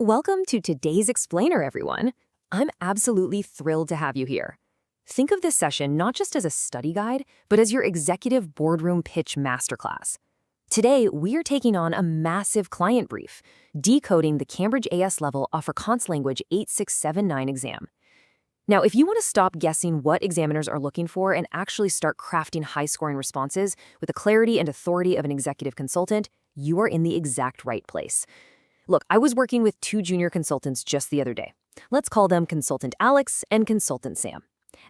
Welcome to today's Explainer, everyone. I'm absolutely thrilled to have you here. Think of this session not just as a study guide, but as your executive boardroom pitch masterclass. Today, we are taking on a massive client brief, decoding the Cambridge AS Level Afrikaans Language 8679 exam. Now, if you want to stop guessing what examiners are looking for and actually start crafting high-scoring responses with the clarity and authority of an executive consultant, you are in the exact right place. Look, I was working with two junior consultants just the other day. Let's call them Consultant Alex and Consultant Sam.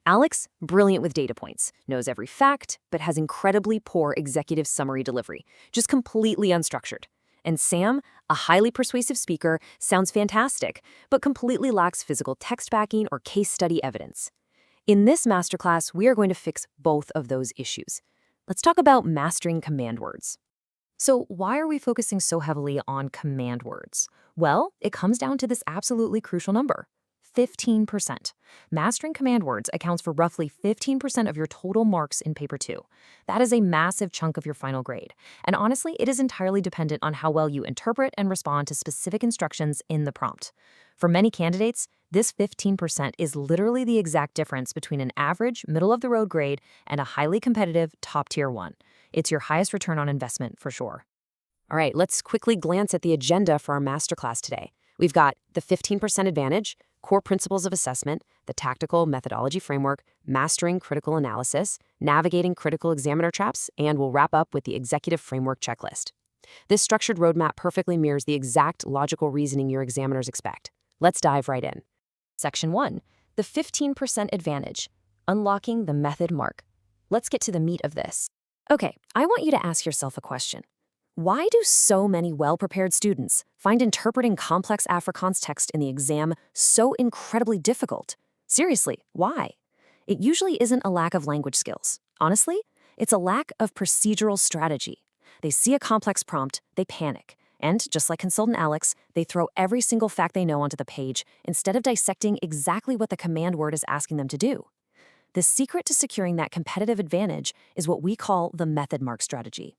Alex, brilliant with data points, knows every fact, but has incredibly poor executive summary delivery, just completely unstructured. And Sam, a highly persuasive speaker, sounds fantastic, but completely lacks physical text backing or case study evidence. In this masterclass, we are going to fix both of those issues. Let's talk about mastering command words. So why are we focusing so heavily on command words? Well, it comes down to this absolutely crucial number, 15%. Mastering command words accounts for roughly 15% of your total marks in Paper 2. That is a massive chunk of your final grade. And honestly, it is entirely dependent on how well you interpret and respond to specific instructions in the prompt. For many candidates, this 15% is literally the exact difference between an average, middle-of-the-road grade and a highly competitive top-tier one. It's your highest return on investment for sure. All right, let's quickly glance at the agenda for our masterclass today. We've got the 15% advantage, core principles of assessment, the tactical methodology framework, mastering critical analysis, navigating critical examiner traps, and we'll wrap up with the executive framework checklist. This structured roadmap perfectly mirrors the exact logical reasoning your examiners expect. Let's dive right in. Section 1, the 15% advantage, unlocking the method mark. Let's get to the meat of this. Okay, I want you to ask yourself a question. Why do so many well-prepared students find interpreting complex Afrikaans text in the exam so incredibly difficult? Seriously, why? It usually isn't a lack of language skills. Honestly, it's a lack of procedural strategy. They see a complex prompt, they panic, and just like Consultant Alex, they throw every single fact they know onto the page instead of dissecting exactly what the command word is asking them to do. The secret to securing that competitive advantage is what we call the method mark strategy.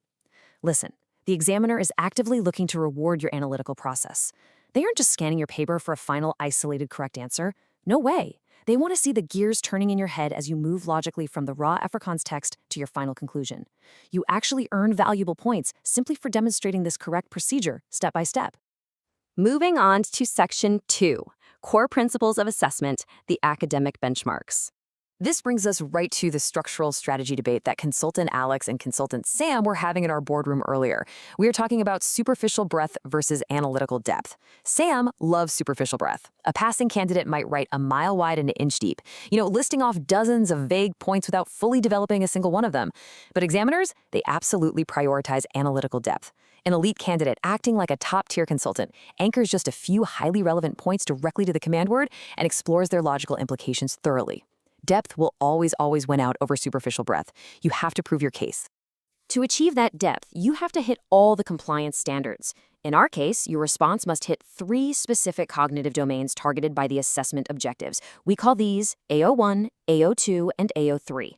Listen, the examiner is actively looking to reward your analytical process. They aren't just scanning your paper for a final isolated correct answer. No way. They want to see the gears turning in your head as you move logically from the raw Afrikaans text to your final conclusion. You actually earn valuable points simply for demonstrating this correct procedure step by step. Moving on to Section 2, Core Principles of Assessment, the Academic Benchmarks. This brings us right to the structural strategy debate that Consultant Alex and Consultant Sam were having in our boardroom earlier. We are talking about superficial breadth versus analytical depth. Sam loves superficial breadth. A passing candidate might write a mile wide and an inch deep, listing off dozens of vague points without fully developing a single one of them. But examiners, they absolutely prioritize analytical depth. An elite candidate acting like a top-tier consultant anchors just a few highly relevant points directly to the command word and explores their logical implications thoroughly. Depth will always win out over superficial breadth. You have to prove your case. To achieve that depth, you have to hit all the compliance standards. In our case, your response must hit 3 specific cognitive domains targeted by the assessment objectives. We call these AO1, AO2, and AO3.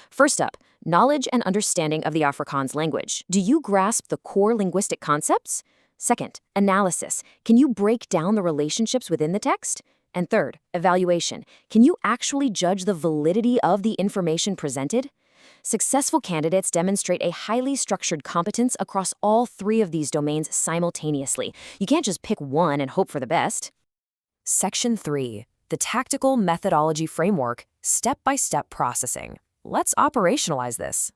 First up, knowledge and understanding of the Afrikaans language. Do you grasp the core linguistic concepts? Second, analysis. Can you break down the relationships within the text? And third, evaluation. Can you actually judge the validity of the information presented? Successful candidates demonstrate a highly structured competence across all 3 of these domains simultaneously. You can't just pick one and hope for the best. Section 3, the Tactical Methodology Framework, Step-by-Step Processing. Let's operationalize this.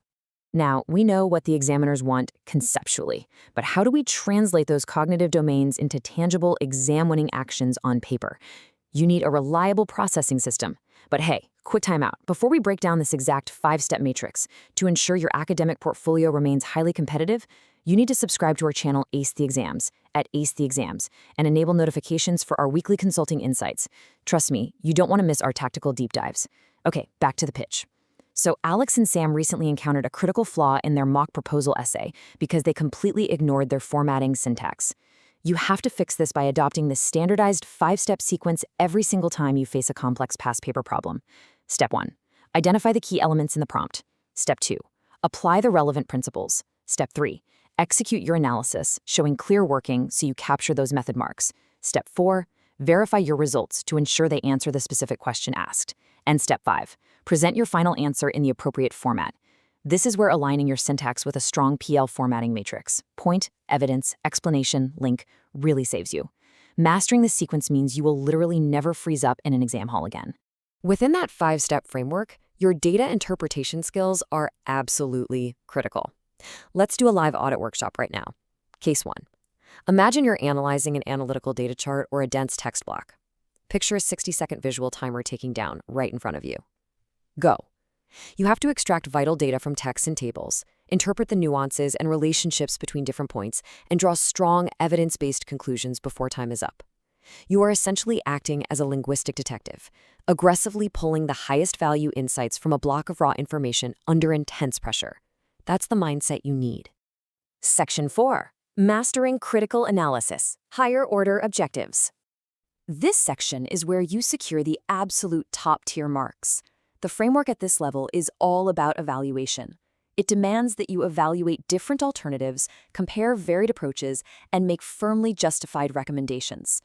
Now, we know what the examiners want conceptually, but how do we translate those cognitive domains into tangible exam-winning actions on paper? You need a reliable processing system. But hey, quick timeout. Before we break down this exact 5-step matrix, to ensure your academic portfolio remains highly competitive, you need to subscribe to our channel Ace the Exams at Ace the Exams and enable notifications for our weekly consulting insights. Trust me, you don't want to miss our tactical deep dives. Okay, back to the pitch. So Alex and Sam recently encountered a critical flaw in their mock proposal essay because they completely ignored their formatting syntax. You have to fix this by adopting this standardized 5-step sequence every single time you face a complex past paper problem. Step 1, identify the key elements in the prompt. Step 2, apply the relevant principles. Step 3, execute your analysis, showing clear working so you capture those method marks. Step 4, verify your results to ensure they answer the specific question asked. And Step 5, present your final answer in the appropriate format. This is where aligning your syntax with a strong PL formatting matrix, point, evidence, explanation, link, really saves you. Mastering this sequence means you will literally never freeze up in an exam hall again. Within that 5-step framework, your data interpretation skills are absolutely critical. Let's do a live audit workshop right now. Case 1. Imagine you're analyzing an analytical data chart or a dense text block. Picture a 60-second visual timer ticking down right in front of you. Go. You have to extract vital data from texts and tables, interpret the nuances and relationships between different points, and draw strong, evidence-based conclusions before time is up. You are essentially acting as a linguistic detective, aggressively pulling the highest value insights from a block of raw information under intense pressure. That's the mindset you need. Section 4. Mastering critical analysis, higher order objectives. This section is where you secure the absolute top-tier marks. The framework at this level is all about evaluation. It demands that you evaluate different alternatives, compare varied approaches, and make firmly justified recommendations.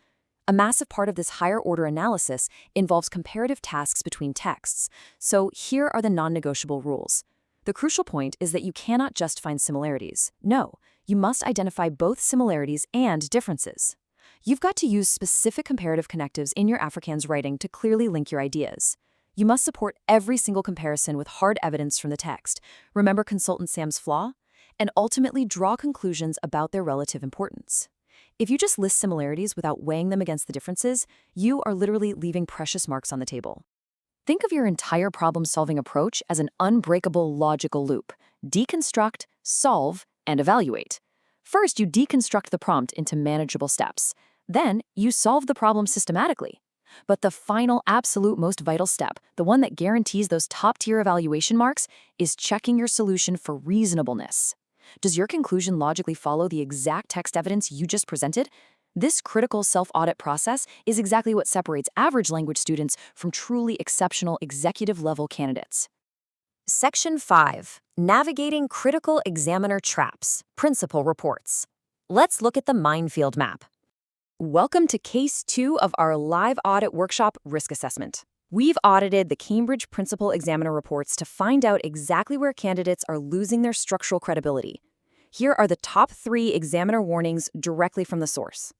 A massive part of this higher-order analysis involves comparative tasks between texts, so here are the non-negotiable rules. The crucial point is that you cannot just find similarities. No, you must identify both similarities and differences. You've got to use specific comparative connectives in your Afrikaans writing to clearly link your ideas. You must support every single comparison with hard evidence from the text, remember consultant Sam's flaw, and ultimately draw conclusions about their relative importance. If you just list similarities without weighing them against the differences, you are literally leaving precious marks on the table. Think of your entire problem-solving approach as an unbreakable logical loop. Deconstruct, solve, and evaluate. First, you deconstruct the prompt into manageable steps. Then, you solve the problem systematically. But the final, absolute most vital step, the one that guarantees those top-tier evaluation marks, is checking your solution for reasonableness. Does your conclusion logically follow the exact text evidence you just presented? This critical self-audit process is exactly what separates average language students from truly exceptional executive-level candidates. Section 5. Navigating Critical Examiner Traps, Principal Reports. Let's look at the minefield map. Welcome to Case 2 of our live audit workshop risk assessment. We've audited the Cambridge Principal Examiner reports to find out exactly where candidates are losing their structural credibility. Here are the top 3 examiner warnings directly from the source.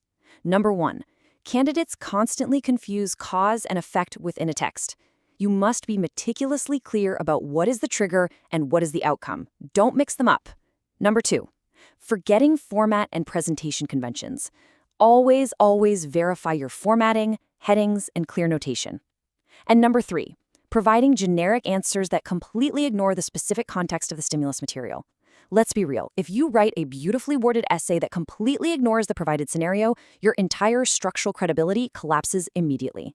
Number 1, candidates constantly confuse cause and effect within a text. You must be meticulously clear about what is the trigger and what is the outcome. Don't mix them up. Number 2, forgetting format and presentation conventions. Always verify your formatting, headings, and clear notation. And number 3, providing generic answers that completely ignore the specific context of the stimulus material. Let's be real, if you write a beautifully worded essay that completely ignores the provided scenario, your entire structural credibility collapses immediately.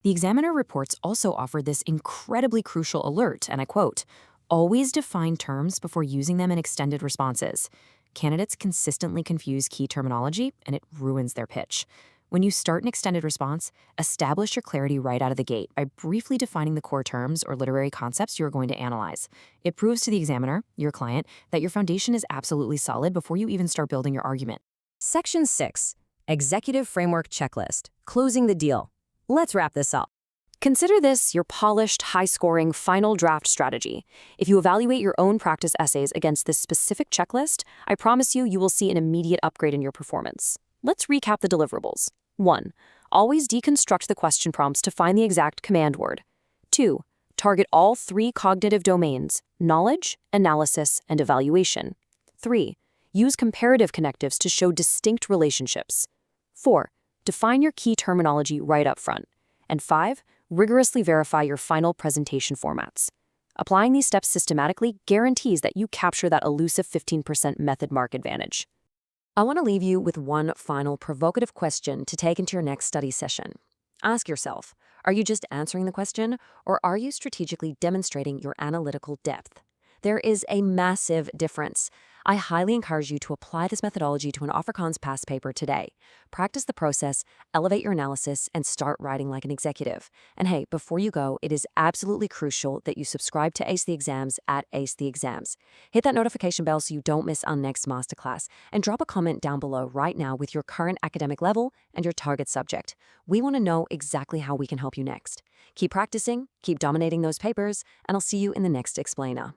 The examiner reports also offer this incredibly crucial alert, and I quote, "Always define terms before using them in extended responses." Candidates consistently confuse key terminology, and it ruins their pitch. When you start an extended response, establish your clarity right out of the gate by briefly defining the core terms or literary concepts you're going to analyze. It proves to the examiner, your client, that your foundation is absolutely solid before you even start building your argument. Section 6. Executive Framework Checklist. Closing the deal. Let's wrap this up. Consider this your polished, high-scoring, final draft strategy. If you evaluate your own practice essays against this specific checklist, I promise you will see an immediate upgrade in your performance. Let's recap the deliverables. 1. Always deconstruct the question prompts to find the exact command word. 2. Target all 3 cognitive domains: knowledge, analysis, and evaluation. 3. Use comparative connectives to show distinct relationships. 4. Define your key terminology right up front. And 5. Rigorously verify your final presentation formats. Applying these steps systematically guarantees that you capture that elusive 15% method mark advantage. I want to leave you with one final provocative question to take into your next study session. Ask yourself, are you just answering the question, or are you strategically demonstrating your analytical depth? There is a massive difference. I highly encourage you to apply this methodology to an Afrikaans past paper today. Practice the process, elevate your analysis, and start writing like an executive. And hey, before you go, it is absolutely crucial that you subscribe to Ace the Exams at Ace the Exams. Hit that notification bell so you don't miss our next masterclass, and drop a comment down below right now with your current academic level and your target subject. We want to know exactly how we can help you next. Keep practicing, keep dominating those papers, and I'll see you in the next explainer.